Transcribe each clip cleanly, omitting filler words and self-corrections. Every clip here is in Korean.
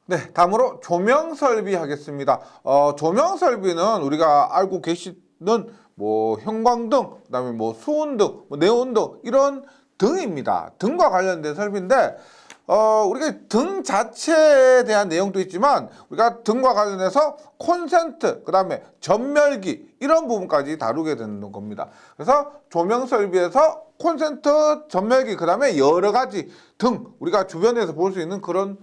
네, 다음으로 조명 설비 하겠습니다. 조명 설비는 우리가 알고 계시는 뭐 형광등, 그다음에 뭐 수은등, 뭐 네온등 이런 등입니다. 등과 관련된 설비인데 우리가 등 자체에 대한 내용도 있지만 우리가 등과 관련해서 콘센트, 그다음에 전멸기 이런 부분까지 다루게 되는 겁니다. 그래서 조명 설비에서 콘센트, 전멸기, 그다음에 여러 가지 등 우리가 주변에서 볼 수 있는 그런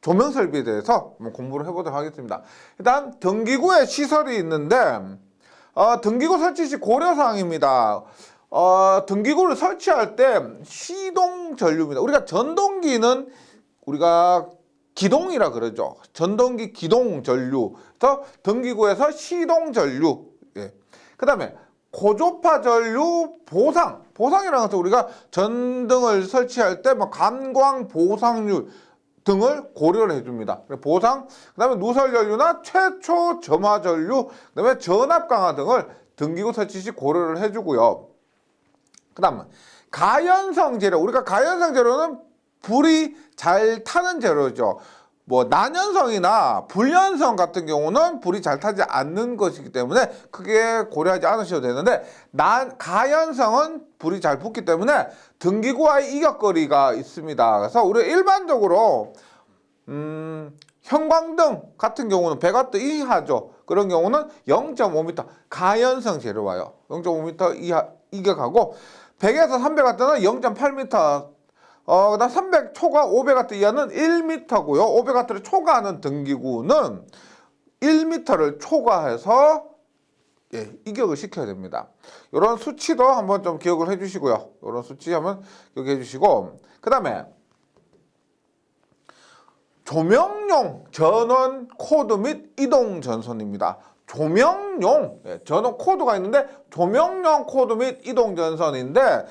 조명 설비에 대해서 한번 공부를 해보도록 하겠습니다. 일단 등기구에 시설이 있는데 등기구 설치 시 고려사항입니다. 등기구를 설치할 때 시동 전류입니다. 우리가 전동기는 우리가 기동이라 그러죠. 전동기 기동 전류. 그래서 등기구에서 시동 전류. 예. 그다음에 고조파 전류 보상이라는 것은 우리가 전등을 설치할 때 뭐 간광 보상률 등을 고려를 해줍니다. 보상, 그다음에 누설 전류나 최초 점화 전류, 그다음에 전압 강화 등을 등기구 설치 시 고려를 해주고요. 그다음 가연성 재료, 우리가 가연성 재료는 불이 잘 타는 재료죠. 뭐 난연성이나 불연성 같은 경우는 불이 잘 타지 않는 것이기 때문에 크게 고려하지 않으셔도 되는데 가연성은 불이 잘 붙기 때문에 등기구와의 이격거리가 있습니다. 그래서 우리가 일반적으로 형광등 같은 경우는 100W 이하죠. 그런 경우는 0.5m 가연성 재료와요. 0.5m 이하 이격하고 100에서 300W는 0.8m 그다음 300 초과 500W 이하는 1m고요. 500W를 초과하는 등기구는 1m를 초과해서 이격을 시켜야 됩니다. 이런 수치도 한번 좀 기억을 해주시고요. 이런 수치 한번 기억해 주시고 그 다음에 조명용 전원 코드 및 이동 전선입니다. 조명용 전원 코드가 있는데 조명용 코드 및 이동 전선인데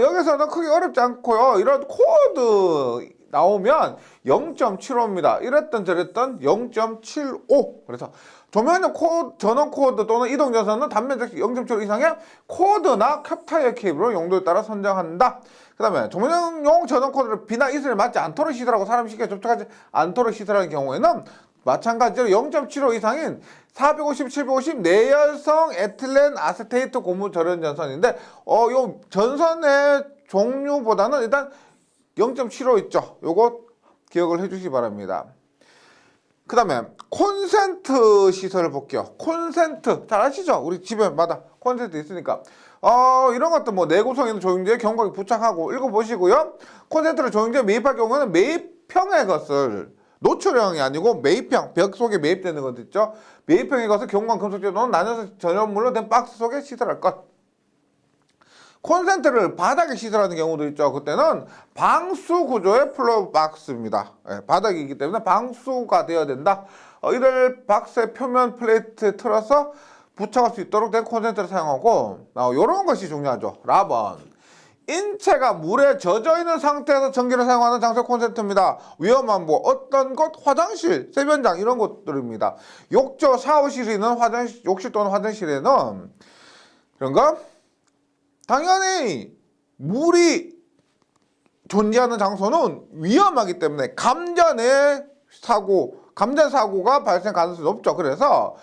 여기서는 크게 어렵지 않고요. 이런 코드 나오면 0.75입니다. 이랬던 저랬던 0.75. 그래서 조명용 전원 코드 또는 이동 전선은 단면적 0.75 이상의 코드나 캡타이어 케이블을 용도에 따라 선정한다. 그 다음에 조명용 전원 코드를 비나 이슬에 맞지 않도록 시설하고 사람 쉽게 접촉하지 않도록 시설하는 경우에는 마찬가지로 0.75 이상인 450, 750 내열성 에틸렌 아세테이트 고무 절연 전선인데 요 전선의 종류보다는 일단 0.75 있죠. 요거 기억을 해주시기 바랍니다. 그 다음에 콘센트 시설을 볼게요. 콘센트 잘 아시죠? 우리 집에마다 콘센트 있으니까 이런 것도 뭐 내구성 있는 조영제에 경광이 부착하고 읽어보시고요. 콘센트를 조영제에 매입할 경우는 매입형의 것을 노출형이 아니고 매입형, 벽 속에 매입되는 것 있죠. 매입형의 것을 경광 금속재 또는 나눠서 전원물로 된 박스 속에 시설할 것. 콘센트를 바닥에 시설하는 경우도 있죠. 그때는 방수 구조의 플러그 박스입니다. 바닥이기 때문에 방수가 되어야 된다. 이를 박스의 표면 플레이트에 틀어서 부착할 수 있도록 된 콘센트를 사용하고 이런 것이 중요하죠. 라번. 인체가 물에 젖어 있는 상태에서 전기를 사용하는 장소 콘센트입니다. 위험한 뭐 어떤 곳, 화장실, 세변장 이런 것들입니다. 욕조, 샤워실이 있는 욕실 또는 화장실에는 이런 거 당연히 물이 존재하는 장소는 위험하기 때문에 감전 사고가 발생 가능성이 높죠. 그래서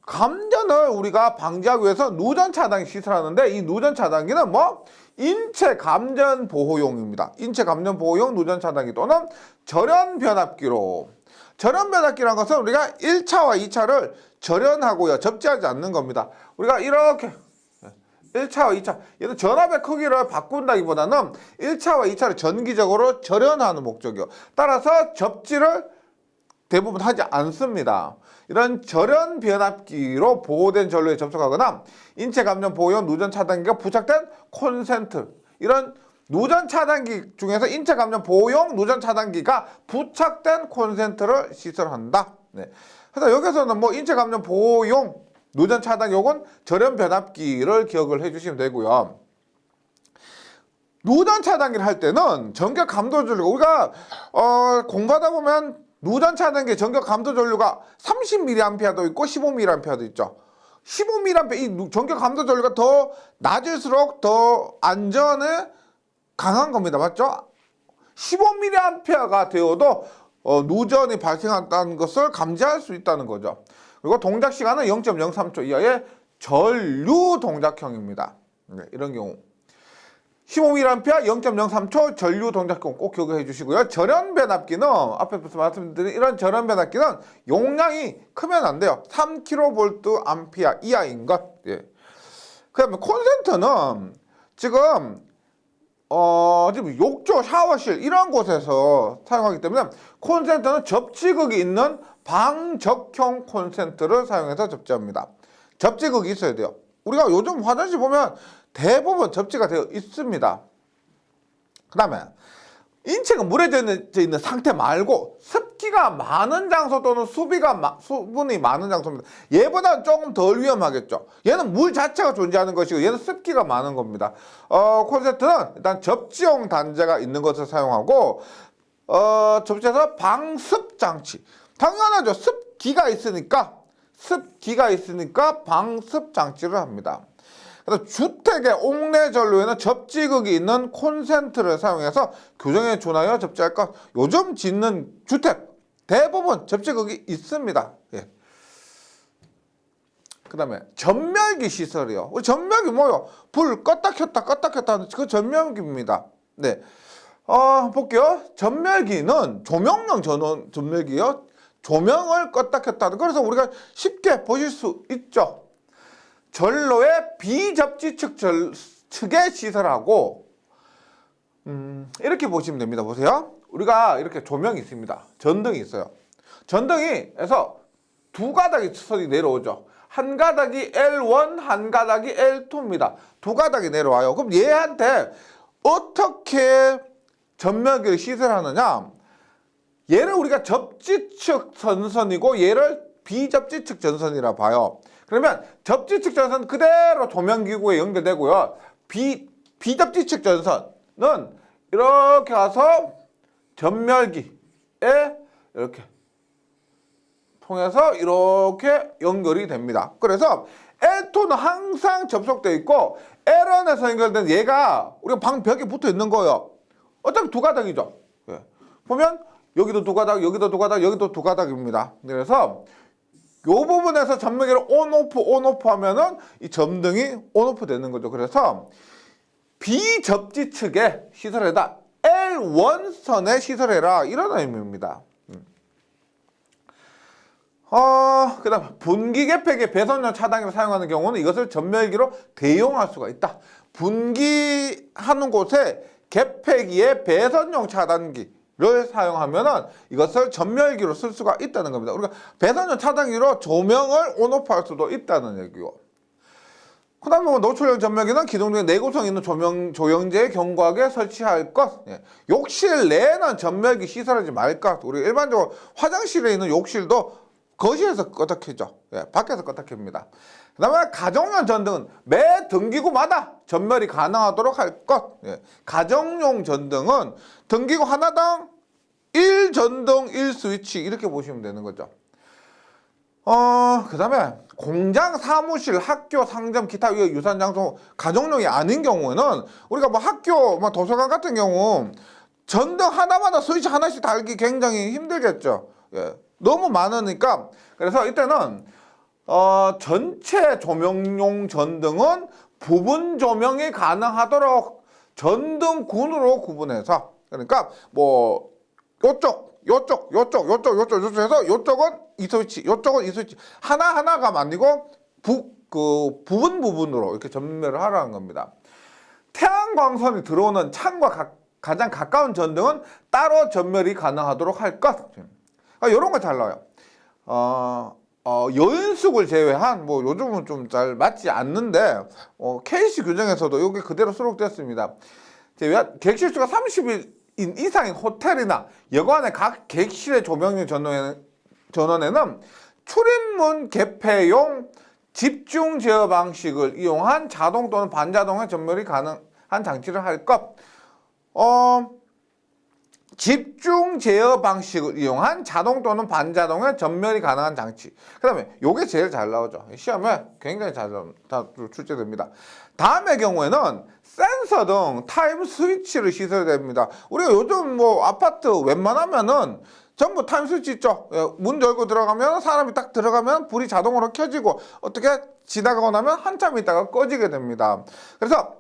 감전을 우리가 방지하기 위해서 누전 차단기 시설하는데 이 누전 차단기는 뭐 인체 감전 보호용입니다. 인체 감전 보호용 누전 차단기 또는 절연 변압기로. 절연 변압기라는 것은 우리가 1차와 2차를 절연하고요. 접지하지 않는 겁니다. 우리가 이렇게 1차와 2차, 얘는 전압의 크기를 바꾼다기보다는 1차와 2차를 전기적으로 절연하는 목적이요. 따라서 접지를 대부분 하지 않습니다. 이런 절연 변압기로 보호된 전류에 접촉하거나 인체 감전 보호용 누전 차단기가 부착된 콘센트, 이런 누전 차단기 중에서 인체 감전 보호용 누전 차단기가 부착된 콘센트를 시설한다. 그래서 여기서는 뭐 인체 감전 보호용 누전 차단 요건 절연 변압기를 기억을 해주시면 되고요. 누전 차단기를 할 때는 전격 감도 전류가 우리가 공부하다 보면 누전 차단기 전격 감도 전류가 30mA도 있고 15mA도 있죠. 15mA 이 전격 감도 전류가 더 낮을수록 더 안전에 강한 겁니다. 맞죠? 15mA가 되어도 누전이 발생한다는 것을 감지할 수 있다는 거죠. 그리고 동작 시간은 0.03초 이하의 전류 동작형입니다. 네, 이런 경우 15mA 0.03초 전류 동작형 꼭 기억해 주시고요. 절연 변압기는 앞에서 말씀드린 이런 절연 변압기는 용량이 크면 안 돼요. 3kV 이하인 것. 예. 그다음에 콘센트는 지금 지금 욕조, 샤워실 이런 곳에서 사용하기 때문에 콘센트는 접지극이 있는 방적형 콘센트를 사용해서 접지합니다. 접지극이 있어야 돼요. 우리가 요즘 화장실 보면 대부분 접지가 되어 있습니다. 그 다음에 인체가 물에 젖어 있는 상태 말고 습기가 많은 장소 또는 수분이 많은 장소입니다. 얘보다는 조금 덜 위험하겠죠. 얘는 물 자체가 존재하는 것이고 얘는 습기가 많은 겁니다. 콘센트는 일단 접지용 단자가 있는 것을 사용하고 접지에서 방습 장치. 당연하죠. 습기가 있으니까 방습 장치를 합니다. 그래서 주택의 옥내 전로에는 접지극이 있는 콘센트를 사용해서 교정에 준하여 접지할 것. 요즘 짓는 주택 대부분 접지극이 있습니다. 예. 그 다음에 전멸기 시설이요. 우리 전멸기 뭐요? 불 껐다 켰다 하는 그 전멸기입니다. 네. 볼게요. 전멸기는 조명용 전멸기요. 조명을 껐다 켰다 하는. 그래서 우리가 쉽게 보실 수 있죠. 전로의 비접지측 측의 시설하고 이렇게 보시면 됩니다. 보세요. 우리가 이렇게 조명이 있습니다. 전등이 있어요. 전등이에서 두 가닥이 선이 내려오죠. 한 가닥이 L1, 한 가닥이 L2입니다. 두 가닥이 내려와요. 그럼 얘한테 어떻게 전멸기를 시설하느냐? 얘를 우리가 접지측 전선이고 얘를 비접지측 전선이라 봐요. 그러면 접지측 전선 그대로 조명기구에 연결되고요. 비접지측 전선은 이렇게 가서 전멸기에 이렇게 통해서 이렇게 연결이 됩니다. 그래서 L2는 항상 접속되어 있고 L1에서 연결된 얘가 우리가 방 벽에 붙어 있는 거예요. 어차피 두 가닥이죠. 예. 보면 여기도 두 가닥, 여기도 두 가닥, 여기도 두 가닥입니다. 그래서 이 부분에서 전멸기를 온오프 하면은 이 점등이 온오프 되는 거죠. 그래서 비접지 측에 시설해다. L1선에 시설해라. 이런 의미입니다. 그 다음 분기 개폐기 배선용 차단기를 사용하는 경우는 이것을 전멸기로 대용할 수가 있다. 분기하는 곳에 개폐기에 배선용 차단기 를 사용하면은 이것을 전멸기로 쓸 수가 있다는 겁니다. 우리가 배선용 차단기로 조명을 온오프 할 수도 있다는 얘기고. 그 다음에 노출형 전멸기는 기동 중에 내구성 있는 조영제에 견고하게 설치할 것. 예. 욕실 내에는 전멸기 시설하지 말 것. 우리 일반적으로 화장실에 있는 욕실도 거실에서 껐다 켜죠. 예. 밖에서 껐다 켭니다. 그 다음에 가정용 전등은 매 등기구마다 전멸이 가능하도록 할 것. 예. 가정용 전등은 등기구 하나당 1전등 1스위치 이렇게 보시면 되는 거죠. 그 다음에 공장, 사무실, 학교, 상점, 기타 유사한 장소 가정용이 아닌 경우에는 우리가 뭐 학교, 뭐 도서관 같은 경우 전등 하나마다 스위치 하나씩 달기 굉장히 힘들겠죠. 예. 너무 많으니까. 그래서 이때는 전체 조명용 전등은 부분 조명이 가능하도록 전등군으로 구분해서, 그러니까 뭐 요쪽 해서 요쪽은 이 스위치, 요쪽은 이 스위치 하나하나가 아니고 부분으로 이렇게 전멸을 하라는 겁니다. 태양광선이 들어오는 창과 가장 가까운 전등은 따로 전멸이 가능하도록 할 것. 이런 거 잘 나와요. 여인숙을 제외한 뭐 요즘은 좀 잘 맞지 않는데 KC 규정에서도 여기 그대로 수록됐습니다. 객실수가 30인 이상인 호텔이나 여관의 각 객실의 조명용 전원에는 출입문 개폐용 집중 제어 방식을 이용한 자동 또는 반자동의 전멸이 가능한 장치를 할 것. 집중 제어 방식을 이용한 자동 또는 반자동의 전멸이 가능한 장치. 그 다음에 요게 제일 잘 나오죠. 시험에 굉장히 잘 출제됩니다. 다음의 경우에는 센서 등 타임 스위치를 시설해야 됩니다. 우리가 요즘 뭐 아파트 웬만하면은 전부 타임 스위치 있죠. 예, 문 열고 들어가면 사람이 딱 들어가면 불이 자동으로 켜지고 어떻게 지나가고 나면 한참 있다가 꺼지게 됩니다. 그래서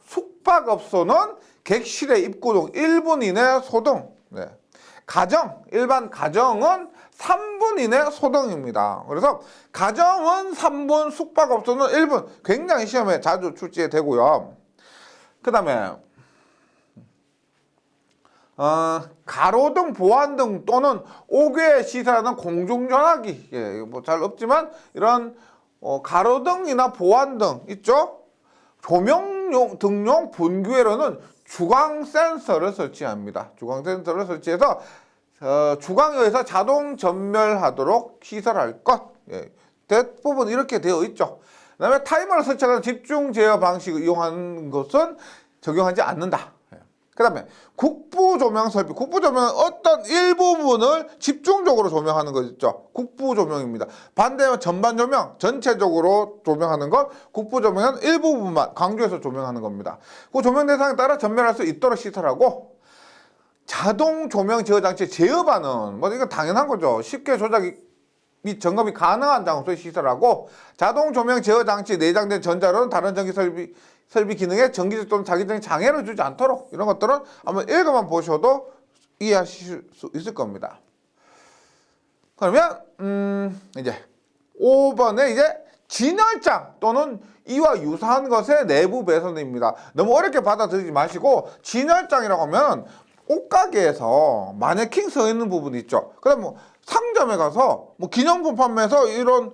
숙박업소는 객실의 입구 중 1분 이내 소등. 네. 일반 가정은 3분 이내 소등입니다. 그래서 가정은 3분, 숙박업소는 1분. 굉장히 시험에 자주 출제 되고요. 그 다음에 가로등, 보안등 또는 5개 시설하는 공중전화기. 예, 뭐 잘 없지만 이런 가로등이나 보안등 있죠? 조명용 등용 분기회로는 주광 센서를 설치합니다. 주광 센서를 설치해서 주광에서 자동 전멸하도록 시설할 것. 예, 대부분 이렇게 되어 있죠. 그 다음에 타이머를 설치하는 집중 제어 방식을 이용하는 것은 적용하지 않는다. 그 다음에 국부 조명 설비. 국부 조명은 어떤 일부분을 집중적으로 조명하는 거 있죠. 국부 조명입니다. 반대로 전반 조명, 전체적으로 조명하는 것. 국부 조명은 일부분만 강조해서 조명하는 겁니다. 그 조명 대상에 따라 전멸할 수 있도록 시설하고, 자동 조명 제어 장치 제어반은 뭐 이거 당연한 거죠. 쉽게 조작이 및 점검이 가능한 장소에 시설하고, 자동 조명 제어 장치 내장된 전자로는 다른 전기 설비 기능에 전기적 또는 자기적인 장애를 주지 않도록, 이런 것들은 한번 읽어만 보셔도 이해하실 수 있을 겁니다. 그러면 이제 5번에 이제 진열장 또는 이와 유사한 것의 내부 배선입니다. 너무 어렵게 받아들이지 마시고, 진열장이라고 하면 옷가게에서 마네킹 서 있는 부분 있죠. 그다음 뭐 상점에 가서 뭐 기념품 판매에서 이런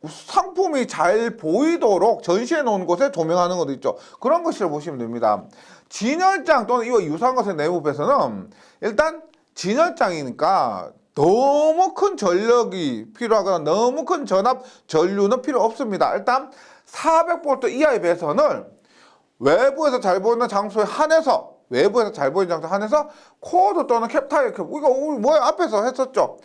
상품이 잘 보이도록 전시해 놓은 곳에 조명하는 것도 있죠. 그런 것이라고 보시면 됩니다. 진열장 또는 이와 유사한 것의 내부 배선은 일단 진열장이니까 너무 큰 전력이 필요하거나 너무 큰 전압 전류는 필요 없습니다. 일단 400V 이하의 배선을 외부에서 잘 보이는 장소에 한해서, 외부에서 잘 보이는 장소에 한해서 코드 또는 캡타이어 캡, 이거 뭐야 앞에서 했었죠.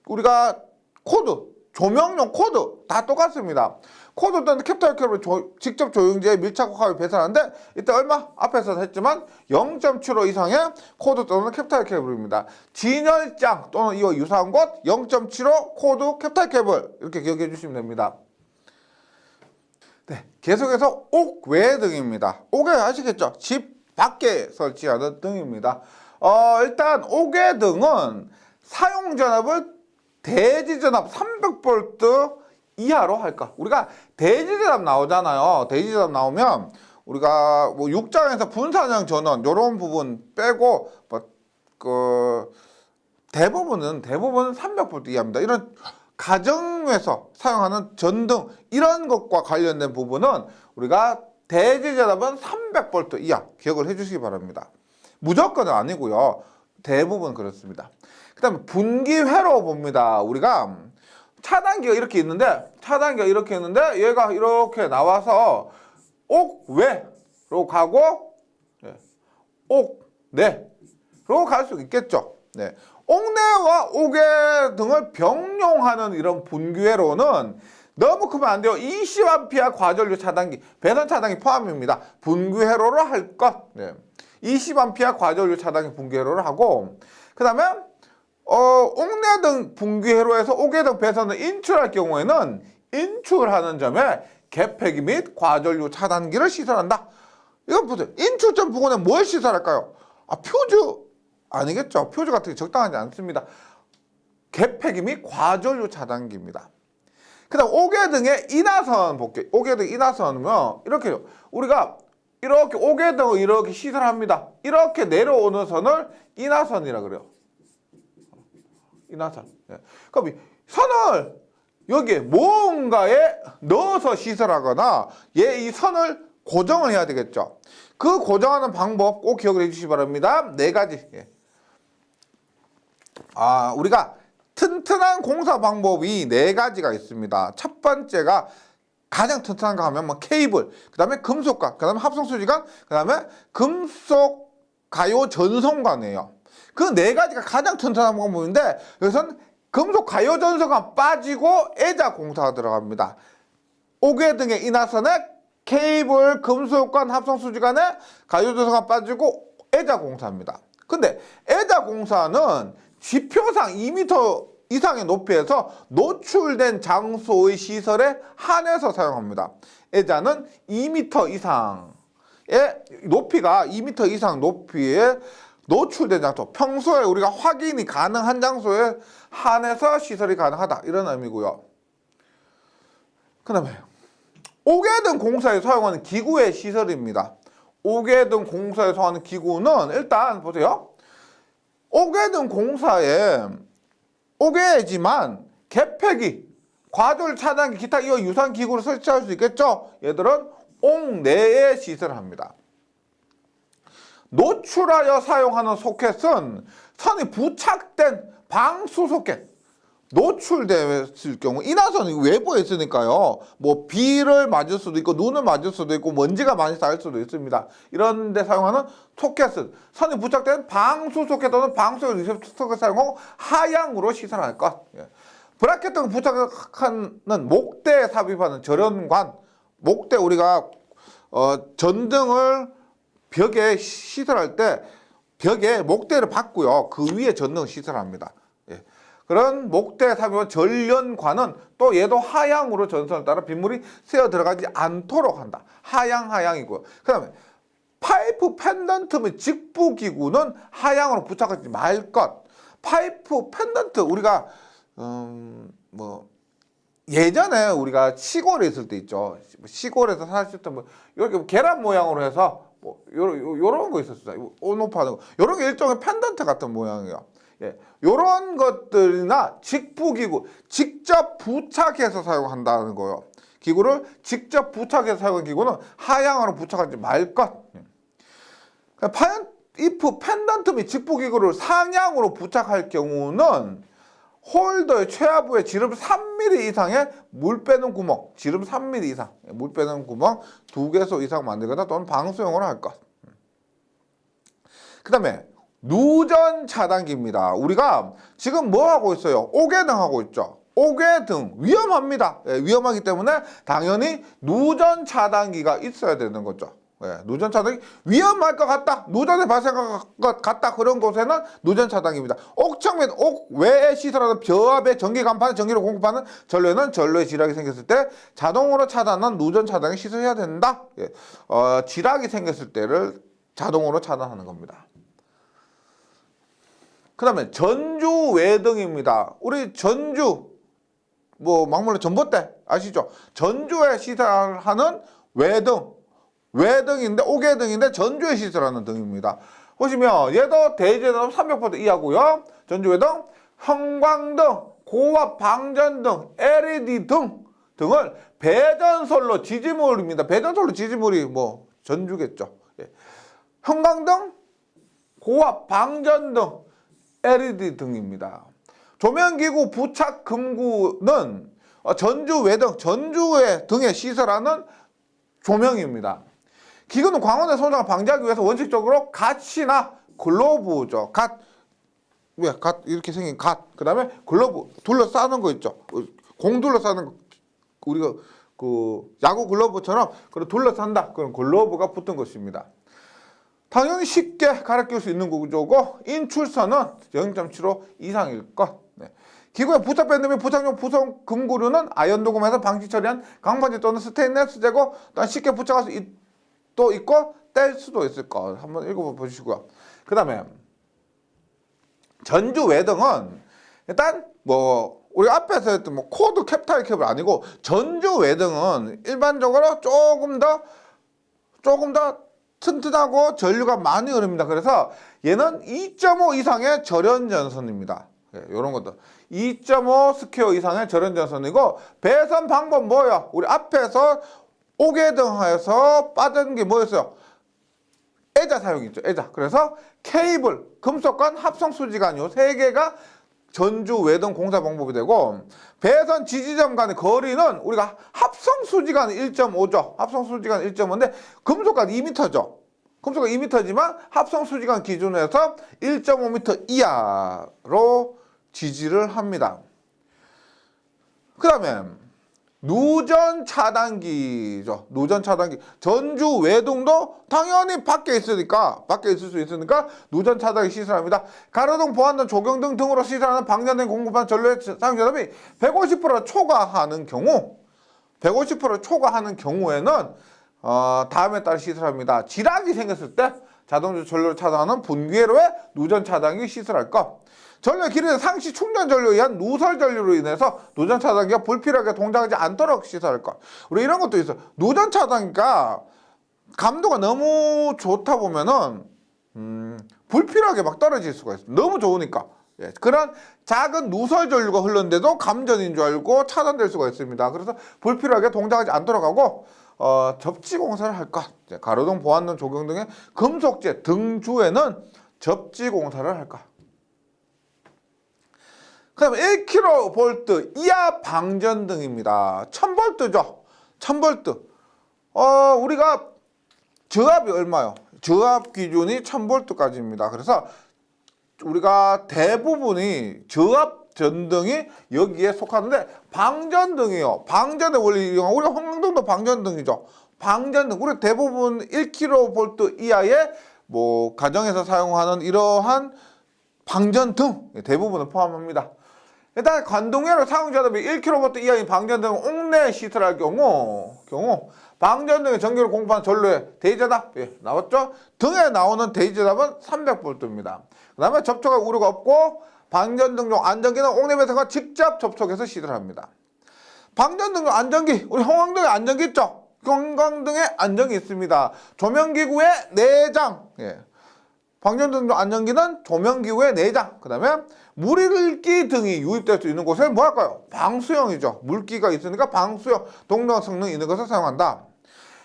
우리가 코드, 조명용 코드 다 똑같습니다. 코드 또는 캡타이어 캡을 직접 조영지에 밀착하고 배선하는데, 이때 얼마? 앞에서 했지만 0.75 이상의 코드 또는 캡타이어 캡입니다. 진열장 또는 이와 유사한 곳 0.75 코드 캡타이어 캡을 이렇게 기억해 주시면 됩니다. 네, 계속해서 옥외 등입니다. 옥외 아시겠죠? 집 밖에 설치하는 등입니다. 일단 옥외 등은 사용 전압을 대지 전압 300V 이하로 할까? 우리가 대지 전압 나오잖아요. 대지 전압 나오면 우리가 뭐 6장에서 분산형 전원 이런 부분 빼고 대부분은 300V 이하입니다. 이런 가정에서 사용하는 전등 이런 것과 관련된 부분은 우리가 대지 전압은 300V 이하 기억을 해주시기 바랍니다. 무조건은 아니고요. 대부분 그렇습니다. 그 다음에 분기회로 봅니다. 우리가 차단기가 이렇게 있는데 얘가 이렇게 나와서 옥외로 가고 옥내로 갈 수 있겠죠. 네. 옥내와 옥외 등을 병용하는 이런 분기회로는 너무 크면 안 돼요. 20A 과전류 차단기, 배선 차단기 포함입니다. 분기회로를 할 것. 네. 20A 과전류 차단기 분기회로를 하고, 그 다음에 옥내 등 분기회로에서 옥외 등 배선을 인출할 경우에는 인출하는 점에 개폐기 및 과전류 차단기를 시설한다. 이건 보세요. 인출점 부근에 뭘 시설할까요? 퓨즈 아니겠죠. 퓨즈 같은 게 적당하지 않습니다. 개폐기 및 과전류 차단기입니다. 그 다음 옥외 등의 인하선 볼게요. 옥외 등 인하선은 이렇게 우리가 이렇게 옥외 등을 이렇게 시설합니다. 이렇게 내려오는 선을 인하선이라 그래요. 인하선. 네. 그럼 선을 여기에 뭔가에 넣어서 시설하거나 이 선을 고정을 해야 되겠죠. 그 고정하는 방법 꼭 기억을 해주시기 바랍니다. 4가지. 예. 우리가 튼튼한 공사 방법이 4가지가 있습니다. 첫 번째가 가장 튼튼한 거 하면 뭐 케이블, 그 다음에 금속관, 그 다음에 합성수지관, 그 다음에 금속 가요 전선관이에요. 그 4가지가 가장 튼튼한 방법인데, 여기서는 금속 가요 전선관 빠지고 애자 공사가 들어갑니다. 옥외 등의 인하선에 케이블, 금속관, 합성수지관에 가요 전선관 빠지고 애자공사입니다. 근데 애자공사는 지표상 2m 이상의 높이에서 노출된 장소의 시설에 한해서 사용합니다. 애자는 2m 이상의 높이가 2m 이상 높이에 노출된 장소, 평소에 우리가 확인이 가능한 장소에 한해서 시설이 가능하다, 이런 의미고요. 그 다음에 옥외등 공사에 사용하는 기구의 시설입니다. 옥외등 공사에 사용하는 기구는 일단 보세요. 옥외등 공사에 옥외지만 개폐기, 과졸 차단기, 기타 이와 유사한 기구를 설치할 수 있겠죠. 얘들은 옥내에 시설을 합니다. 노출하여 사용하는 소켓은 선이 부착된 방수 소켓, 노출됐을 경우 인화선이 외부에 있으니까요, 뭐 비를 맞을 수도 있고 눈을 맞을 수도 있고 먼지가 많이 쌓일 수도 있습니다. 이런 데 사용하는 소켓은 선이 부착된 방수 소켓 또는 방수 리셉터를 사용하고 하향으로 시설할 것. 브라켓 등 부착하는 목대에 삽입하는 절연관, 목대, 우리가 전등을 벽에 시설할 때 벽에 목대를 박고요, 그 위에 전등을 시설합니다. 그런 목대에 삽입한 절연관은 또 얘도 하향으로 전선을 따라 빗물이 새어 들어가지 않도록 한다. 하향이고요. 그 다음에 파이프 펜던트 및 직부기구는 하향으로 부착하지 말 것. 파이프 펜던트, 우리가 뭐 예전에 우리가 시골에 있을 때 있죠. 시골에서 사실 때 뭐 이렇게 계란 모양으로 해서 뭐 요런 거 있었어요. 온오프하는 거. 요런 게 일종의 펜던트 같은 모양이에요. 예, 요런 것들이나 직부기구, 직접 부착해서 사용한다는 거예요. 기구를 직접 부착해서 사용하는 기구는 하향으로 부착하지 말 것. 파이프 펜던트 및 직부기구를 상향으로 부착할 경우는 홀더의 최하부에 지름 3mm 이상의 물 빼는 구멍, 지름 3mm 이상 물 빼는 구멍 2개소 이상 만들거나 또는 방수용으로 할 것. 그 다음에 누전 차단기입니다. 우리가 지금 뭐 하고 있어요? 옥외등 하고 있죠. 옥외등 위험합니다. 위험하기 때문에 당연히 누전 차단기가 있어야 되는 거죠. 누전 차단기, 위험할 것 같다, 누전이 발생할 것 같다, 그런 곳에는 누전 차단기입니다. 옥청 및 옥외에 시설하는 벼압의 전기 간판에 전기를 공급하는 전로에는 전로에 지락이 생겼을 때 자동으로 차단한 누전 차단기 시설해야 된다. 지락이 생겼을 때를 자동으로 차단하는 겁니다. 그 다음에 전주 외등입니다. 우리 전주, 뭐 막물로 전봇대 아시죠? 전주에 시설하는 외등인데 옥외등인데 전주에 시설하는 등입니다. 보시면 얘도 대전업 300V 이하고요. 전주 외등, 형광등, 고압 방전등, LED 등을 배전솔로 지지물입니다. 배전솔로 지지물이 뭐 전주겠죠. 형광등, 고압 방전등, LED 등입니다. 조명기구 부착 금구는 전주 외등, 전주의 등에 시설하는 조명입니다. 기구는 광원의 손상을 방지하기 위해서 원칙적으로 갓이나 글로브죠. 갓 이렇게 생긴 갓. 그 다음에 글로브 둘러싸는 거 있죠. 공 둘러싸는 거, 우리가 그 야구 글로브처럼 그런 둘러싼다, 그런 글로브가 붙은 것입니다. 당연히 쉽게 갈아 끼울 수 있는 구조고 인출선은 0.75 이상일 것. 기구에 부착 밴드 및 부착용 부속 금구류는 아연 도금에서 방지 처리한 강판지 또는 스테인레스 제고, 또한 쉽게 부착할 수도 있고 뗄 수도 있을 것. 한번 읽어보시고요. 그 다음에 전주 외등은 일단 뭐 우리 앞에서 했던 뭐 코드 캡타일 캡은 아니고, 전주 외등은 일반적으로 조금 더 튼튼하고 전류가 많이 흐릅니다. 그래서 얘는 2.5 이상의 절연전선입니다. 이런 것들 2.5 스퀘어 이상의 절연전선이고, 배선 방법 뭐예요? 우리 앞에서 옥외등에서 빠진 게 뭐였어요? 애자 사용이죠. 애자. 그래서 케이블, 금속관, 합성수지관 요 3개가 전주 외등 공사 방법이 되고, 배선 지지점 간의 거리는 우리가 합성수지관 1.5죠. 합성수지관 1.5인데 금속관 2m죠. 금속관 2m지만 합성수지관 기준에서 1.5m 이하로 지지를 합니다. 그 다음에 누전 차단기죠. 누전 차단기. 전주 외동도 당연히 밖에 있으니까, 밖에 있을 수 있으니까 누전 차단기 시설합니다. 가로등, 보안등, 조경등 등으로 시설하는 방전된 공급한 전류의 사용전압이 150% 초과하는 경우, 150% 초과하는 경우에는 다음에 따라 시설합니다. 지락이 생겼을 때 자동차 전류를 차단하는 분기회로의 누전 차단기 시설할 것. 전류 길이는 상시 충전 전류에 의한 누설 전류로 인해서 누전 차단기가 불필요하게 동작하지 않도록 시설할 것. 우리 이런 것도 있어. 누전 차단기가 감도가 너무 좋다 보면은 불필요하게 막 떨어질 수가 있어. 너무 좋으니까. 예, 그런 작은 누설 전류가 흐르는데도 감전인 줄 알고 차단될 수가 있습니다. 그래서 불필요하게 동작하지 않도록 하고 접지 공사를 할 것. 가로등, 보안등, 조경 등의 금속재 등주에는 접지 공사를 할 것. 그 다음에 1kV 이하 방전등입니다. 1000V죠. 1000V. 우리가 저압이 얼마요? 저압 기준이 1000V까지입니다. 그래서 우리가 대부분이 저압 전등이 여기에 속하는데 방전등이요. 방전의 원리 이용한 우리가 형광등도 방전등이죠. 방전등. 우리 대부분 1kV 이하의 뭐 가정에서 사용하는 이러한 방전등 대부분을 포함합니다. 일단 관동회로 사용자답이 1kV 이하의 방전등을 옥내에 시설할 경우 방전등의 전기를 공급하는 전류의 대기전압 나왔죠? 등에 나오는 대기전압은 300V입니다. 그 다음에 접촉할 우려가 없고 방전등용 안전기는 옥내 배선과 직접 접촉해서 시설합니다. 방전등용 안전기, 우리 형광등에 안전기 있죠? 형광등에 안전기 있습니다. 조명기구의 내장, 방전등용 안전기는 조명기구의 내장, 그 다음에 물기 등이 유입될 수 있는 곳에 뭐 할까요? 방수형이죠. 물기가 있으니까 방수형, 동등한 성능이 있는 것을 사용한다.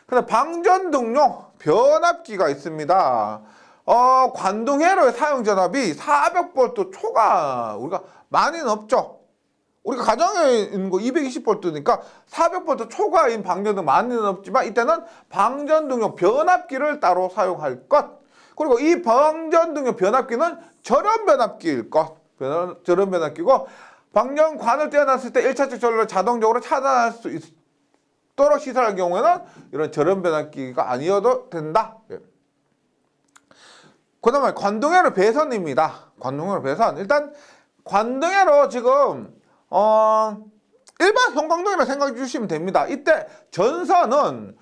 그 다음에 방전등용 변압기가 있습니다. 관동회로의 사용전압이 400V 초과, 우리가 많이는 없죠. 우리가 가정에 있는 거 220V니까 400V 초과인 방전등 많이는 없지만 이때는 방전등용 변압기를 따로 사용할 것. 그리고 이 방전등용 변압기는 절연 변압기일 것. 절연 변압기고 방전관을 떼어놨을 때 1차적 전류를 자동적으로 차단할 수 있도록 시설할 경우에는 이런 절연 변압기가 아니어도 된다. 그 다음에 관동회로 배선입니다. 관동회로 배선. 일단 관동회로 지금 일반 형광등이라 생각해 주시면 됩니다. 이때 전선은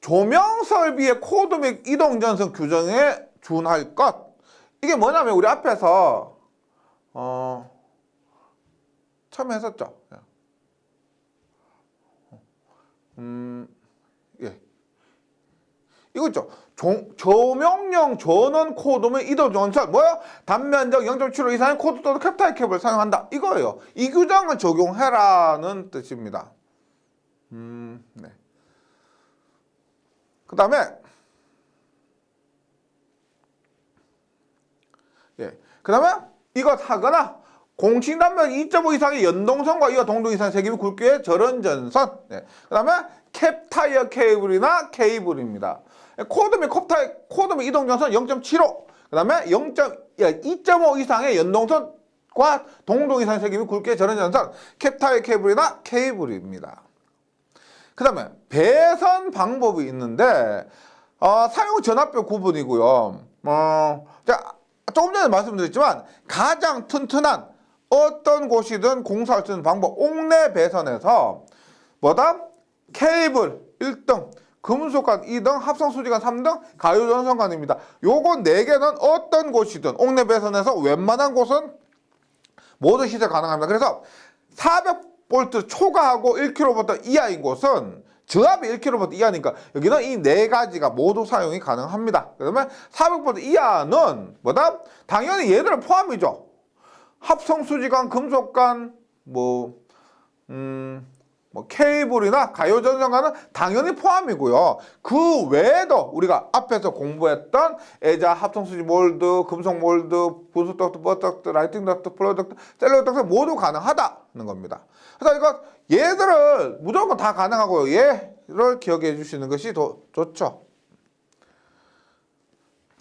조명설비의 코드 및 이동전선 규정에 준할 것. 이게 뭐냐면 우리 앞에서 처음에 했었죠. 이거 있죠. 조명용 전원 코드 및 이동전선 뭐요? 단면적 0.75 이상의 코드 또는 캡타이 캡을 사용한다. 이거예요. 이 규정을 적용해라는 뜻입니다. 네. 그 다음에 그 다음에 이거 하거나 공식 단면 2.5 이상의 연동선과 이와 동등 이상의 세기비 굵기의 절연전선. 그 다음에 캡타이어 케이블이나 케이블입니다. 코드 및 이동전선 0.75. 그 다음에 2.5 이상의 연동선과 동등 이상의 세기비 굵기의 절연전선. 캡타이어 케이블이나 케이블입니다. 그 다음에 배선 방법이 있는데 사용 전압별 구분이고요. 조금 전에 말씀드렸지만 가장 튼튼한 어떤 곳이든 공사할 수 있는 방법 옥내 배선에서 뭐다? 케이블 1등, 금속관 2등, 합성수지관 3등, 가요전선관입니다. 요거 4개는 어떤 곳이든 옥내 배선에서 웬만한 곳은 모두 시설 가능합니다. 그래서 400V 초과하고 1kV 이하인 곳은 저압이 1kV 이하니까 여기는 이 4가지가 모두 사용이 가능합니다. 그러면 400V 이하는 뭐다? 당연히 얘들은 포함이죠. 합성수지관, 금속관, 케이블이나 가요전선관은 당연히 포함이고요. 그 외에도 우리가 앞에서 공부했던 애자, 합성수지 몰드, 금속 몰드, 분수 덕트, 버덕트, 라이팅 덕트, 플로우 덕트, 셀러 덕트 모두 가능하다는 겁니다. 그래서 이거 얘들을 무조건 다 가능하고요. 얘를 기억해 주시는 것이 더 좋죠.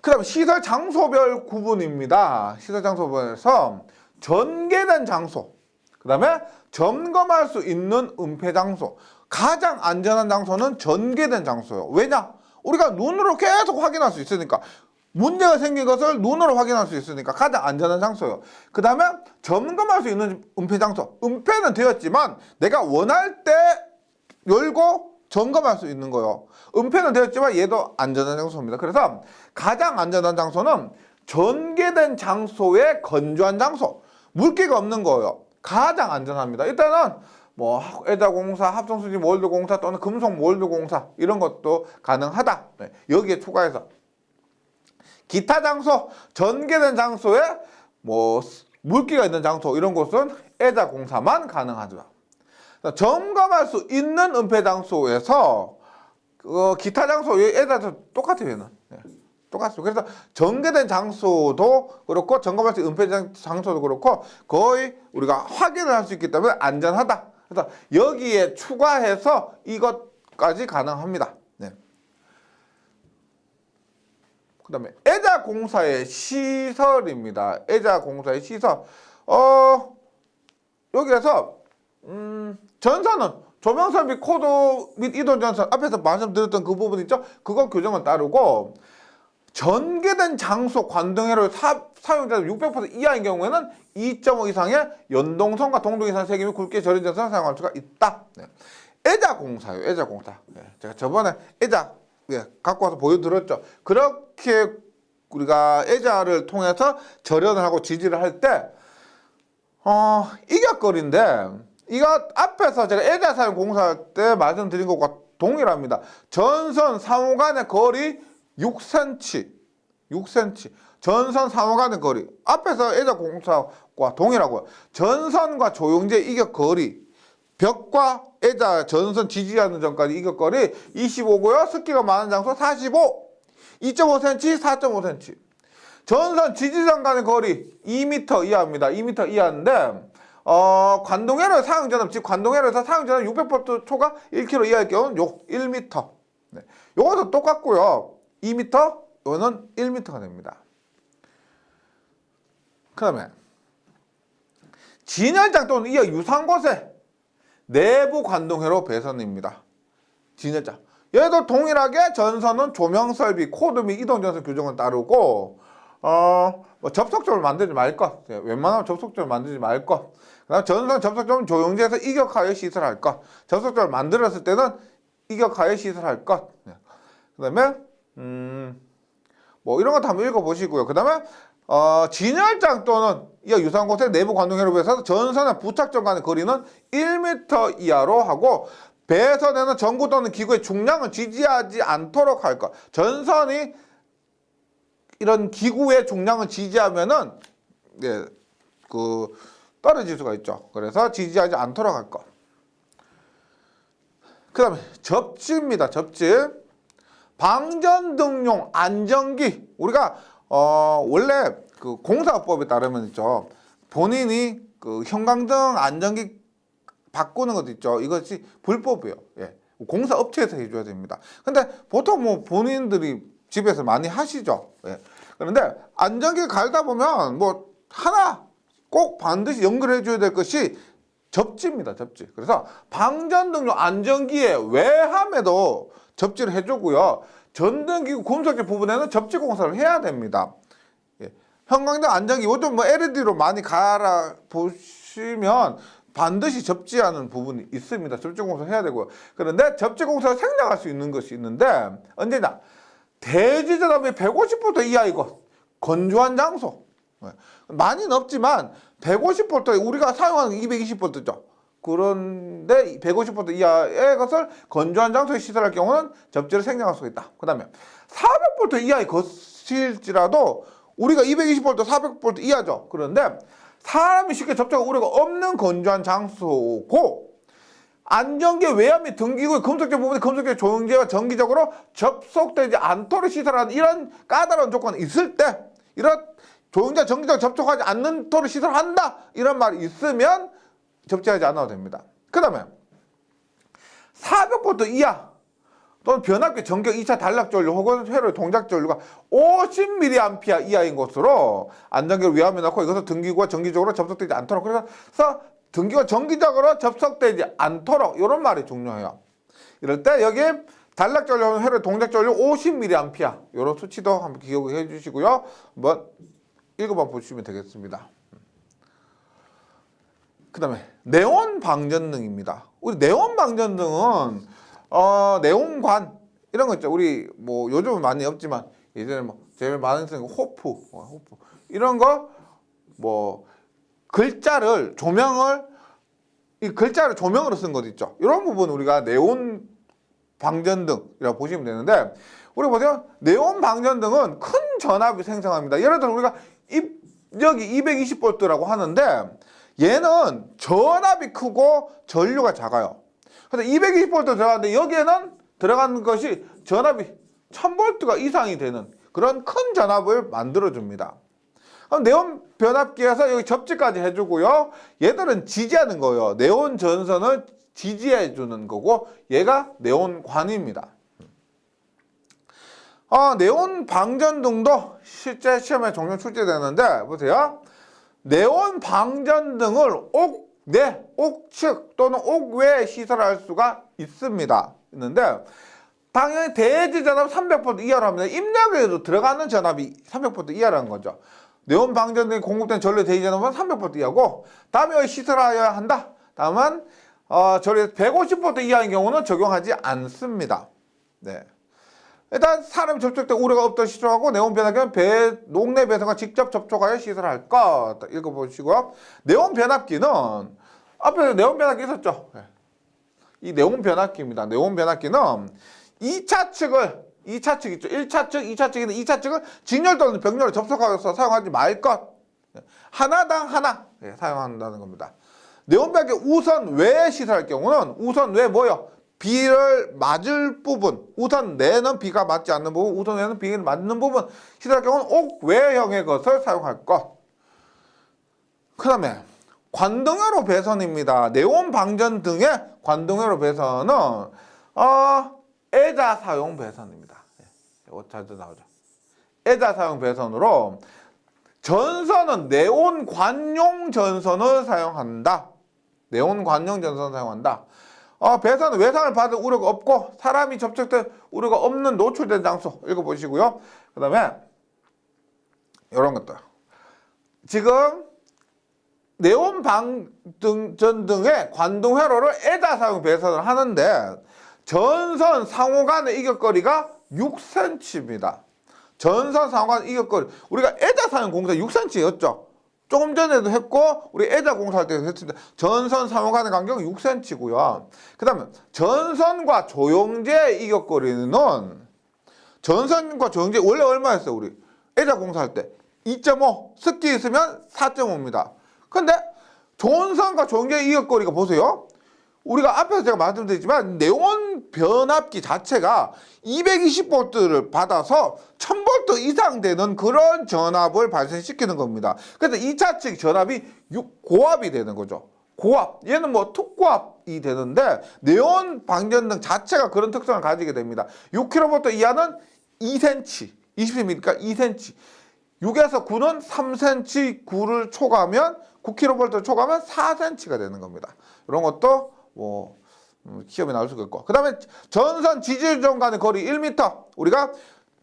그 다음에 시설 장소별 구분입니다. 시설 장소별에서 전개된 장소, 그 다음에 점검할 수 있는 은폐 장소. 가장 안전한 장소는 전개된 장소예요. 왜냐? 우리가 눈으로 계속 확인할 수 있으니까. 문제가 생긴 것을 눈으로 확인할 수 있으니까 가장 안전한 장소예요. 그 다음에 점검할 수 있는 은폐 장소. 은폐는 되었지만 내가 원할 때 열고 점검할 수 있는 거예요. 은폐는 되었지만 얘도 안전한 장소입니다. 그래서 가장 안전한 장소는 전개된 장소의 건조한 장소. 물기가 없는 거예요. 가장 안전합니다. 일단은 뭐 애자공사, 합성수지 몰드공사 또는 금속 몰드공사 이런 것도 가능하다. 네, 여기에 추가해서 기타 장소, 전개된 장소에 뭐 물기가 있는 장소 이런 곳은 애자공사만 가능하죠. 점검할 수 있는 은폐 장소에서 기타 장소 애자도 똑같아요. 얘는 네, 똑같습니다. 그래서 전개된 장소도 그렇고 점검할 수 있는 은폐 장소도 그렇고 거의 우리가 확인을 할 수 있기 때문에 안전하다. 그래서 여기에 추가해서 이것까지 가능합니다. 네. 그 다음에 애자공사의 시설입니다. 애자공사의 시설. 여기에서 전선은 조명설비 코드 및 이동전선 앞에서 말씀드렸던 그 부분 있죠? 그거 규정을 따르고 전개된 장소 관동회로 사용자 600% 이하인 경우에는 2.5 이상의 연동선과 동동 이상 세기 및 굵게 절인 전선을 사용할 수가 있다. 네. 애자공사예요. 애자공사. 네. 제가 저번에 애자 갖고 와서 보여드렸죠. 그렇게 우리가 애자를 통해서 절연을 하고 지지를 할 때 이격거리인데 이거 앞에서 제가 애자 사용 공사할 때 말씀드린 것과 동일합니다. 전선 상호 간의 거리 6cm. 전선 상호 간의 거리. 앞에서 애자 공사와 동일하고요. 전선과 조용제 이격 거리. 벽과 애자 전선 지지하는 전까지 이격 거리 25고요. 습기가 많은 장소 45. 2.5cm, 4.5cm. 전선 지지전 간의 거리 2m 이하입니다. 2m 이하인데 관동회로 사용전압, 즉 관동회로에서 사용전압 600V 초가 1kg 이하일 경우는 요 1m. 네. 요것도 똑같고요. 2m, 요거는 1m가 됩니다. 그 다음에 진열장 또는 이와 유사한 곳에 내부 관동회로 배선입니다. 진열장. 얘도 동일하게 전선은 조명설비, 코드 및 이동전선 규정을 따르고 뭐 접속점을 만들지 말 것. 웬만하면 접속점을 만들지 말 것. 그다음 전선 접속점은 조용제에서 이격하여 시설할 것. 접속점을 만들었을 때는 이격하여 시설할 것. 그다음에 뭐 이런 것도 한번 읽어보시고요. 그다음에 진열장 또는 이와 유사한 곳의 내부 관동회로 배선 전선의 부착점 간의 거리는 1m 이하로 하고 배선에는 전구 또는 기구의 중량을 지지하지 않도록 할 것. 전선이 이런 기구의 중량을 지지하면은 떨어질 수가 있죠. 그래서 지지하지 않도록 할 것. 그 다음에 접지입니다. 접지. 방전등용 안전기. 우리가 원래 그 공사법에 따르면 있죠. 본인이 그 형광등 안전기 바꾸는 것도 있죠. 이것이 불법이에요. 예. 공사업체에서 해줘야 됩니다. 근데 보통 뭐 본인들이 집에서 많이 하시죠. 예. 그런데 안전기 갈다 보면 뭐 하나 꼭 반드시 연결해 줘야 될 것이 접지입니다. 접지. 그래서 방전등용 안전기의 외함에도 접지를 해주고요. 전등기구 금속재 부분에는 접지 공사를 해야 됩니다. 예. 형광등 안전기 요즘 뭐 LED로 많이 갈아 보시면 반드시 접지하는 부분이 있습니다. 접지 공사 해야 되고요. 그런데 접지 공사를 생략할 수 있는 것이 있는데 언제냐? 대지전압이 150V 이하이고 건조한 장소. 많이는 없지만 150V 우리가 사용하는 220V죠. 그런데 150V 이하의 것을 건조한 장소에 시설할 경우는 접지를 생략할 수가 있다. 그 다음에 400V 이하의 것일지라도 우리가 220V, 400V 이하죠. 그런데 사람이 쉽게 접촉할 우려가 없는 건조한 장소고 안전기 외압 및 등기구의 금속재 부분에 금속재 조영제와 정기적으로 접속되지 않도록 시설하는 이런 까다로운 조건이 있을 때 이런 조영제와 정기적으로 접촉하지 않도록 시설한다 이런 말이 있으면 접지하지 않아도 됩니다. 그 다음에 400V 이하 또는 변압기 전격 2차 단락전류 혹은 회로의 동작전류가 50mA 이하인 곳으로 안전기를 위험에 넣고 이것을 등기구와 정기적으로 접속되지 않도록 그래서 등기가 정기적으로 접속되지 않도록 이런 말이 중요해요. 이럴 때 여기 단락전류 회로 동작전류 50mA 이런 수치도 한번 기억해 주시고요. 한번 읽어봐 보시면 되겠습니다. 그 다음에 네온 방전등입니다. 우리 네온 방전등은 네온관 이런 거 있죠. 우리 뭐 요즘은 많이 없지만 예전에 뭐 제일 많은 쓰는 호프 이런 거 뭐 글자를 조명을 이 글자를 조명으로 쓴 것 있죠. 이런 부분 우리가 네온 방전등이라고 보시면 되는데 우리 보세요. 네온 방전등은 큰 전압이 생성합니다. 예를 들어 우리가 여기 220V라고 하는데 얘는 전압이 크고 전류가 작아요. 그래서 220V 들어가는데 여기에는 들어가는 것이 전압이 1000V가 이상이 되는 그런 큰 전압을 만들어줍니다. 그럼 네온 변압기에서 여기 접지까지 해주고요. 얘들은 지지하는 거예요. 네온 전선을 지지해주는 거고 얘가 네온관입니다. 네온 방전등도 실제 시험에 종종 출제되는데 보세요. 네온 방전등을 옥내, 옥측 또는 옥외에 시설할 수가 있습니다. 있는데 당연히 대지 전압 300V 이하로 합니다. 입력에도 들어가는 전압이 300V 이하라는 거죠. 네온 방전등이 공급된 전류 대지 전압은 300V 이하고 다음에 시설하여야 한다. 다음은 전류 150V 이하인 경우는 적용하지 않습니다. 네. 일단 사람 접촉 때 우려가 없던 시설하고 네온 변압기는 녹내 배선과 직접 접촉하여 시설할 것. 읽어보시고요. 네온 변압기는 앞에 네온 변압기 있었죠. 이 네온 변압기입니다. 네온 변압기는 2차 측 있죠. 1차 측, 2차 측인데 2차 측을 직렬 또는 병렬로 접속하여서 사용하지 말 것. 하나당 하나 사용한다는 겁니다. 네온 변압기 우선 외에 시설할 경우는 우선 외 뭐요? 비를 맞을 부분, 우선 내는 비가 맞지 않는 부분, 우선 내는 비를 맞는 부분 시설할 경우는 옥외형의 것을 사용할 것. 그 다음에 관등회로 배선입니다. 네온 방전등의 관등회로 배선은 애자 사용 배선입니다. 이거 자주 나오죠. 애자 사용 배선으로 전선은 네온 관용 전선을 사용한다. 네온 관용 전선을 사용한다. 배선은 외상을 받을 우려가 없고 사람이 접촉될 우려가 없는 노출된 장소 읽어보시고요. 그 다음에 이런 것들 지금 네온 방전등의 관등회로를 애자 사용 배선을 하는데 전선 상호 간의 이격거리가 6cm입니다. 전선 상호 간의 이격거리 우리가 애자 사용 공사 6cm였죠. 조금 전에도 했고 우리 애자 공사할 때도 했습니다. 전선 상호 간의 간격은 6cm고요. 그 다음에 전선과 조영제의 이격거리는 전선과 조영제 원래 얼마였어요? 우리 애자 공사할 때 2.5 습기 있으면 4.5입니다. 근데 전선과 조영제의 이격거리가 보세요. 우리가 앞에서 제가 말씀드렸지만 네온 변압기 자체가 220V를 받아서 1000V 이상 되는 그런 전압을 발생시키는 겁니다. 그래서 2차 측 전압이 고압이 되는 거죠. 고압. 얘는 뭐 특고압이 되는데 네온 방전등 자체가 그런 특성을 가지게 됩니다. 6kV 이하는 2cm, 20cm니까 2cm. 6에서 9는 3cm, 9를 초과하면 9kV 초과하면 4cm가 되는 겁니다. 이런 것도 뭐 시험에 나올 수가 있고 그 다음에 전선 지지점 간의 거리 1m 우리가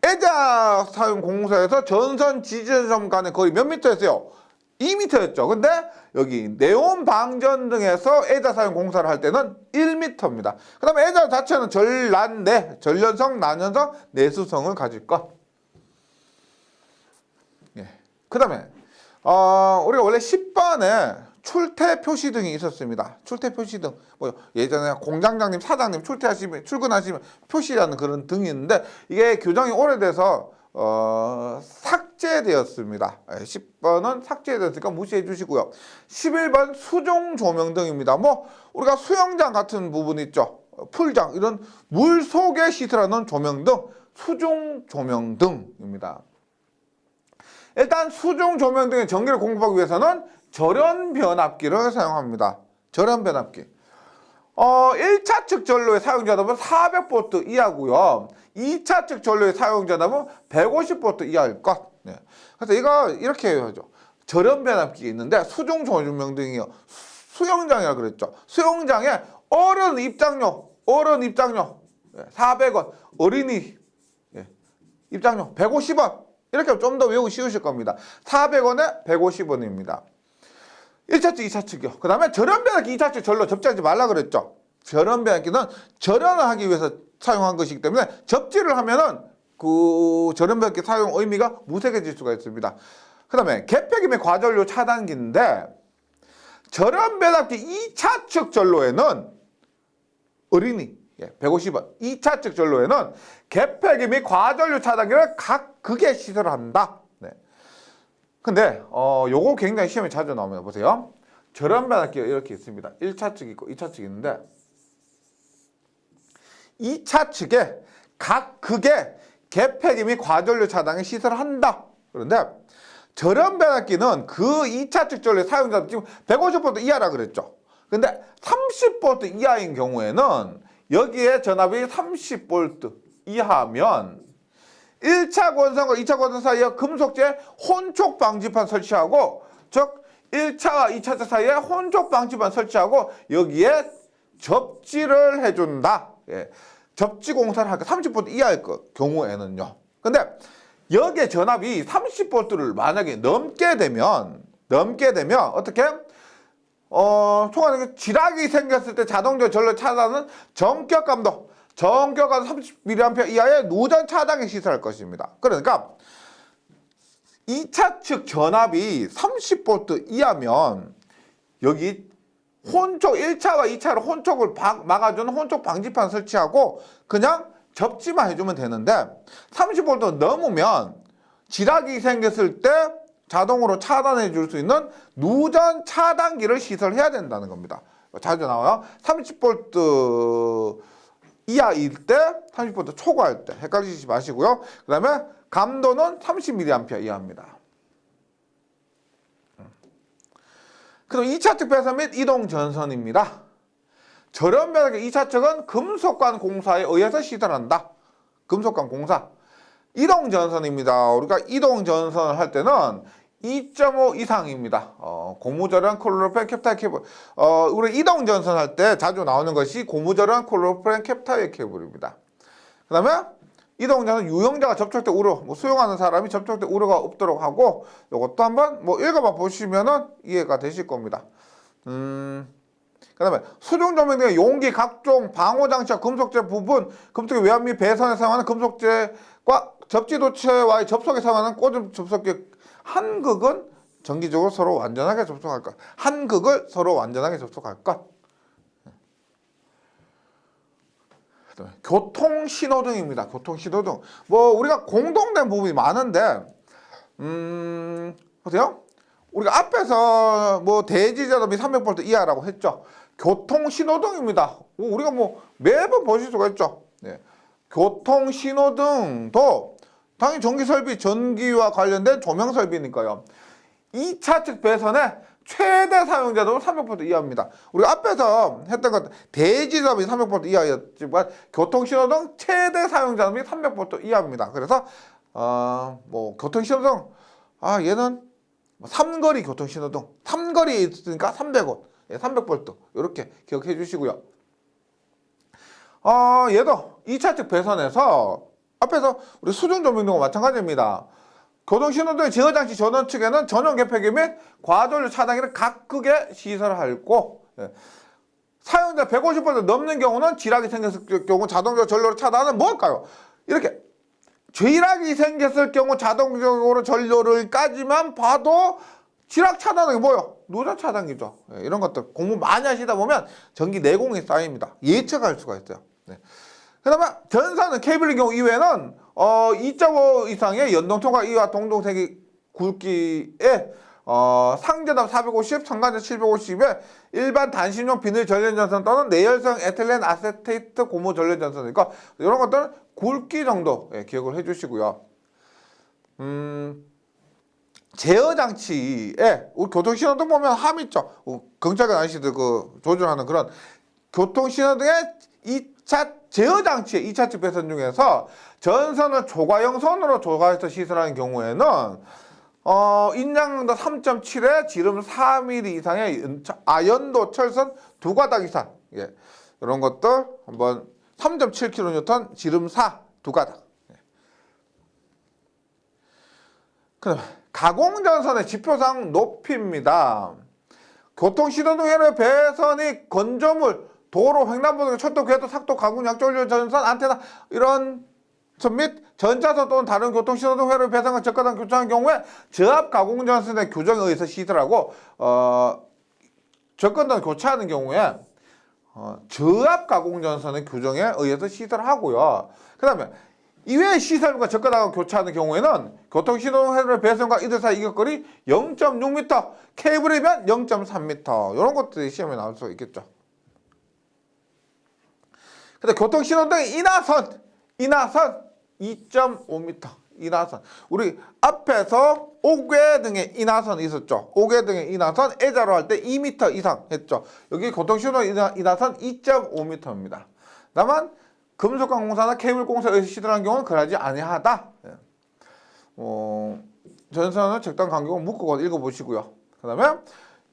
애자 사용 공사에서 전선 지지점 간의 거리 몇 미터였어요? 2m였죠. 근데 여기 네온 방전등에서 애자 사용 공사를 할 때는 1m입니다. 그 다음에 애자 자체는 전란내, 전연성, 난연성, 내수성을 가질 것. 예. 그 다음에 우리가 원래 10번에 출퇴 표시등이 있었습니다. 출퇴 표시등. 뭐 예전에 공장장님, 사장님 출근하시면 표시하는 그런 등이 있는데 이게 규정이 오래돼서 삭제되었습니다. 10번은 삭제되었으니까 무시해 주시고요. 11번 수중 조명등입니다. 뭐 우리가 수영장 같은 부분 있죠. 풀장 이런 물 속에 시설하는 조명등, 수중 조명등입니다. 일단 수중 조명등의 전기를 공급하기 위해서는 절연 변압기를 사용합니다. 절연 변압기. 1차 측 전로의 사용 전압은 400V 이하고요. 2차 측 전로의 사용 전압은 150V 이하일 것. 그래서 이거 이렇게 해야죠. 절연 변압기가 있는데 수중 조명등이요. 수영장이라 그랬죠. 수영장에 어른 입장료 400원, 어린이 입장료 150원. 이렇게 좀 더 외우기 쉬우실 겁니다. 400원에 150원입니다. 1차측, 2차측이요. 그 다음에 절연변압기 2차측 절로 접지하지 말라 그랬죠. 절연변압기는 절연을 하기 위해서 사용한 것이기 때문에 접지를 하면은 그 절연변압기 사용 의미가 무색해질 수가 있습니다. 그 다음에 개폐기미 과전류 차단기인데 절연변압기 2차측 전로에는 어린이 150원, 2차측 전로에는 개폐기 및 과전류 차단기를 각극에 시설한다. 네. 근데 요거 굉장히 시험에 자주 나옵니다. 보세요. 절연변압기가 이렇게 있습니다. 1차측 있고 2차측 있는데 2차측에 각극에 개폐기 및 과전류 차단기 시설한다. 그런데 절연변압기는 그 2차측 전로의 사용자도 지금 150V 이하라 그랬죠. 근데 30V 이하인 경우에는 여기에 전압이 30V 이하면 1차 권선과 2차 권선 사이에 금속재 혼촉 방지판 설치하고, 즉 1차와 2차차 사이에 혼촉 방지판 설치하고 여기에 접지를 해준다. 접지 공사를 할까 30V 이하일 경우에는요. 근데 여기에 전압이 30V를 만약에 넘게 되면 어떻게? 총알에 지락이 생겼을 때 자동적 전로 차단은 전격감도 30mA 이하의 누전 차단기 시설할 것입니다. 그러니까 2차측 전압이 30V 이하면 여기 혼촉 1차와 2차로 혼촉을 막아주는 혼촉 방지판 설치하고 그냥 접지만 해주면 되는데 30V 넘으면 지락이 생겼을 때 자동으로 차단해 줄 수 있는 누전 차단기를 시설해야 된다는 겁니다. 자주 나와요. 30V 이하일 때, 30V 초과할 때 헷갈리지 마시고요. 그 다음에 감도는 30mA 이하입니다. 그리고 2차측 배선 및 이동 전선입니다. 절연변압기 2차측은 금속관 공사에 의해서 시설한다. 금속관 공사. 이동 전선입니다. 우리가 이동 전선을 할 때는 2.5 이상입니다. 고무절연 클로로프렌 캡타이 케이블. 우리 이동 전선 할 때 자주 나오는 것이 고무절연 클로로프렌 캡타이 케이블입니다. 그 다음에 이동 전선 유형자가 접촉 때 우려, 수용하는 사람이 접촉 때 우려가 없도록 하고, 이것도 한번 읽어봐 보시면은 이해가 되실 겁니다. 그 다음에 수중 조명 등의 용기, 각종 방호 장치와 금속재 부분, 금속의 외압 및 배선에 사용하는 금속재과 접지 도체와의 접속에 사용하는 꽂음 접속기 한 극은 정기적으로 서로 완전하게 접속할 것. 한 극을 서로 완전하게 접속할 것. 교통신호등입니다. 교통신호등. 우리가 공동된 부분이 많은데, 보세요. 우리가 앞에서 대지전압이 300V 이하라고 했죠. 교통신호등입니다. 우리가 매번 보실 수가 있죠. 네. 교통신호등도 당연히 전기설비, 전기와 관련된 조명설비니까요. 2차측 배선의 최대 사용자도 300V 이하입니다. 우리가 앞에서 했던 것 대지전압이 300V 이하였지만 교통신호등 최대 사용자는 300V 이하입니다. 그래서 교통신호등 얘는 삼거리 교통신호등, 삼거리에 있으니까 300V, 300V 이렇게 기억해 주시고요. 얘도 2차측 배선에서 앞에서 우리 수중 조명등과 마찬가지입니다. 교통신호등의 제어장치 전원 측에는 전원 개폐기 및 과전류 차단기를 각극에 시설하고, 사용자 150V 넘는 경우는 지락이 생겼을 경우 자동적으로 전류를 차단은 뭘까요? 이렇게 지락이 생겼을 경우 자동적으로 전류를까지만 봐도 지락 차단은 뭐예요? 누전 차단기죠. 이런 것들 공부 많이 하시다 보면 전기 내공이 쌓입니다. 예측할 수가 있어요. 그 다음에 전선은 케이블의 경우 이외에는 2.5 이상의 연동통과 이와 동동색이 굵기에 상전압 450, 상관전 750에 일반 단신용 비닐 전련전선 또는 내열성 에틸렌 아세테이트 고무 전련전선이니까 이런 것들은 굵기 정도 기억을 해주시고요. 제어장치에 우리 교통신호등 보면 함 있죠. 경찰관 아저씨들 조절하는 그런 교통신호등의 2차 제어장치의 2차측 배선 중에서 전선을 조과형 선으로 조과해서 시설하는 경우에는 인양강도 3.7에 지름 4mm 이상의 연도 철선 2가닥 이상. 예. 이런 것들 한번 3.7kN 지름 4 2가닥. 예. 그다음 가공전선의 지표상 높이입니다. 교통신호등 회로의 배선이 건조물, 도로, 횡단보도, 철도, 궤도, 삭도, 가공, 약조류, 전선, 안테나 이런 선 및 전차선 또는 다른 교통신호등 회로의 배선과 접근한 교차하는 경우에 저압 가공전선의 규정에 의해서 시설하고 접근단 교차하는 경우에 저압 가공전선의 규정에 의해서 시설하고요. 그 다음에 이외의 시설과 접근하고 교차하는 경우에는 교통신호등 회로의 배선과 이들 사이 이격거리 0.6m, 케이블이면 0.3m 이런 것들이 시험에 나올 수 있겠죠. 근데 교통신호등의 인하선 2.5m. 인하선. 우리 앞에서 옥외등의 인하선이 있었죠. 옥외등의 인하선 A자로 할 때 2m 이상 했죠. 여기 교통신호 인하선 2.5m입니다. 다만 금속관공사나 케이블공사에 의해서 시설하는 경우는 그러지 아니하다. 전선은 적당 간격을 묶고 읽어보시고요. 그 다음에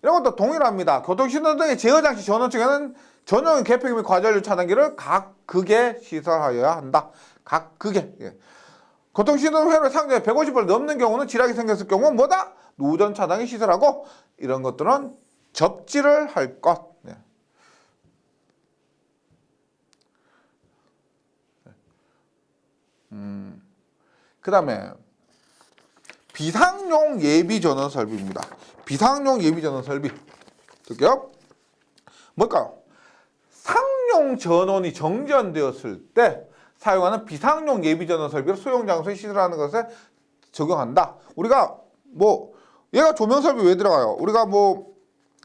이런 것도 동일합니다. 교통신호등의 제어장치 전원층에는 전용 개폐기 및 과전류 차단기를 각극에 시설하여야 한다. 각극에. 예. 교통신호등 회로의 상중에 150을 넘는 경우는 지락이 생겼을 경우 뭐다? 누전 차단기 시설하고 이런 것들은 접지를 할 것. 예. 그 다음에 비상용 예비 전원 설비입니다. 비상용 예비 전원 설비. 볼게요. 뭘까요? 상용 전원이 정전되었을 때 사용하는 비상용 예비 전원 설비를 소형 장소에 시설하는 것에 적용한다. 우리가 얘가 조명 설비 왜 들어가요? 우리가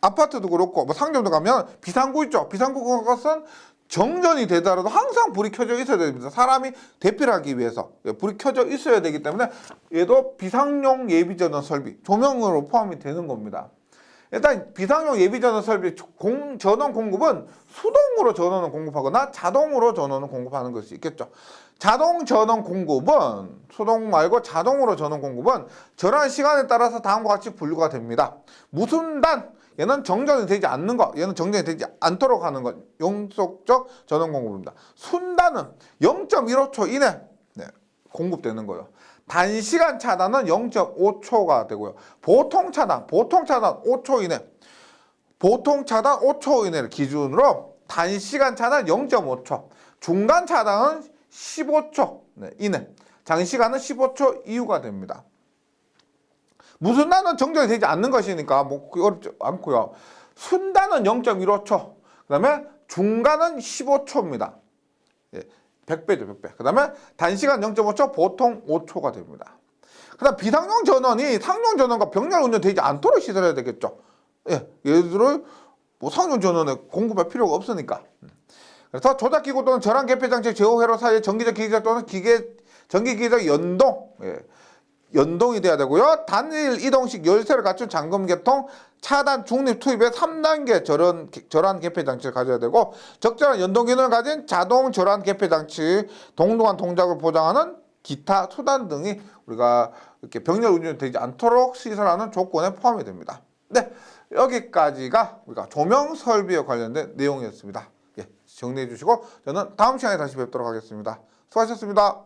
아파트도 그렇고 상점도 가면 비상구 있죠. 비상구 것은 정전이 되더라도 항상 불이 켜져 있어야 됩니다. 사람이 대피를 하기 위해서 불이 켜져 있어야 되기 때문에 얘도 비상용 예비 전원 설비 조명으로 포함이 되는 겁니다. 일단 비상용 예비 전원 설비 전원 공급은 수동으로 전원을 공급하거나 자동으로 전원을 공급하는 것이 있겠죠. 자동 전원 공급은 수동 말고 자동으로 전원 공급은 전원 시간에 따라서 다음과 같이 분류가 됩니다. 무순단 얘는 정전이 되지 않는 것, 얘는 정전이 되지 않도록 하는 것, 용속적 전원 공급입니다. 순단은 0.15초 이내 공급되는 거예요. 단시간 차단은 0.5초가 되고요. 보통 차단 5초 이내, 보통 차단 5초 이내를 기준으로 단시간 차단 0.5초, 중간 차단은 15초 이내, 장시간은 15초 이후가 됩니다. 무슨 단은 정전이 되지 않는 것이니까 어렵지 않고요. 순단은 0.15초, 그 다음에 중간은 15초입니다. 100배죠, 100배. 그 다음에 단시간 0.5초, 보통 5초가 됩니다. 그 다음 비상용 전원이 상용 전원과 병렬 운전되지 않도록 시설해야 되겠죠. 예를 들어 상용 전원에 공급할 필요가 없으니까. 그래서 조작기구 또는 전환 개폐 장치 제어 회로 사이의 전기적 기기적 또는 전기 기기적 연동이 돼야 되고요. 단일 이동식 열쇠를 갖춘 잠금 개통, 차단, 중립, 투입의 3단계 절환 개폐 장치를 가져야 되고 적절한 연동 기능을 가진 자동 절환 개폐 장치, 동등한 동작을 보장하는 기타 수단 등이 우리가 이렇게 병렬 운전이 되지 않도록 시설하는 조건에 포함이 됩니다. 네, 여기까지가 우리가 조명 설비에 관련된 내용이었습니다. 정리해 주시고 저는 다음 시간에 다시 뵙도록 하겠습니다. 수고하셨습니다.